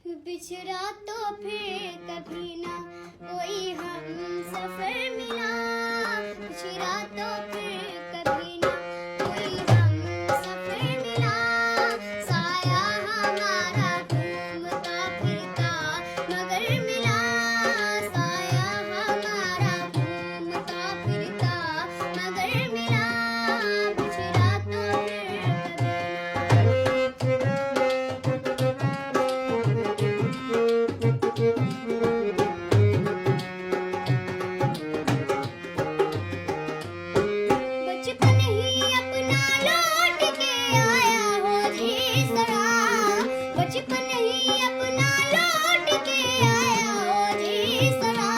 बिछड़ा तो फिर कभी ना कोई हम सफर मिला, बिछड़ा तो फिर कभी ना कोई हम सफर मिला, साया हमारा घूमता फिरता मगर मिला, साया हमारा घूमता फिरता मगर मिला, बिछड़ा तो बचपन ही अपना लौट के आया हो जी सरा, बचपन ही अपना लौट के आया हो जी सरा,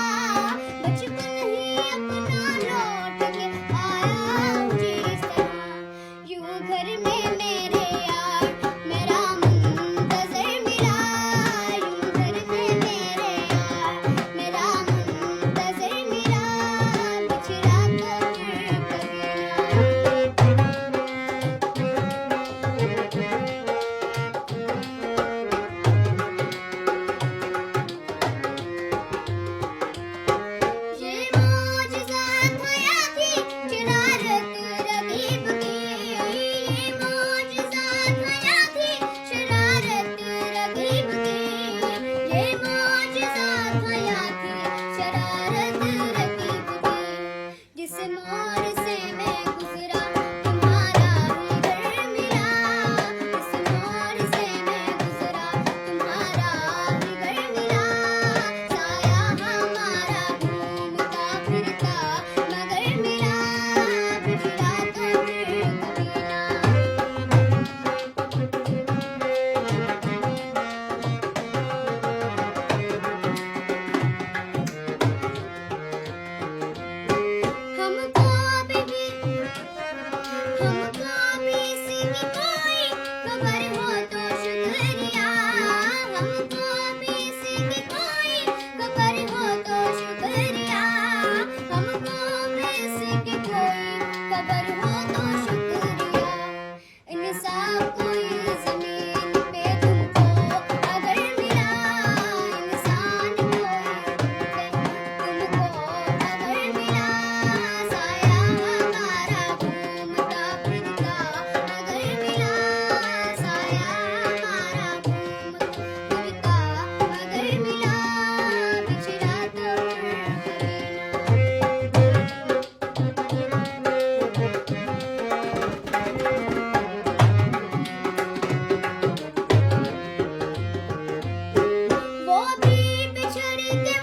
बचपन ही अपना लौट के आया हो जी सरा, यूं घर में मेरे यार मेरा मुंतज़र मिला, यूं घर में मेरे यार मेरा मुंतज़र मिला, बिछड़ा तो फिर कभी ना। ये मौजज़ा था थी शरारत रकीब की, ये मौजज़ा था थी शरारत रकीब की, ये मौजज़ा था थी शरारत रकीब की, जिस मोड़ से मैं गुजरा तुम्हारा ही घर मिला, जिस मोड़ से मैं गुजरा तुम्हारा ही घर मिला, साया हमारा घूमता फिरता मगर मिला, बिछड़ा तो फिर कभी ना। हमको भी इसकी कोई खबर हो तो शुक्रिया, हमको भी इसकी कोई खबर हो तो शुक्रिया, हमको भी इसकी कोई खबर हो तो शुक्रिया, इंसाफ कोई ज़मीन पे तुमको अगर मिला, इंसान कोई पे तुमको अगर मिला, साया हमारा घूमता फिरता मगर मिला, साया हमारा घूमता फिरता मगर मिला, बिछड़ा तो फिर कभी ना। वो भी बिछड़ के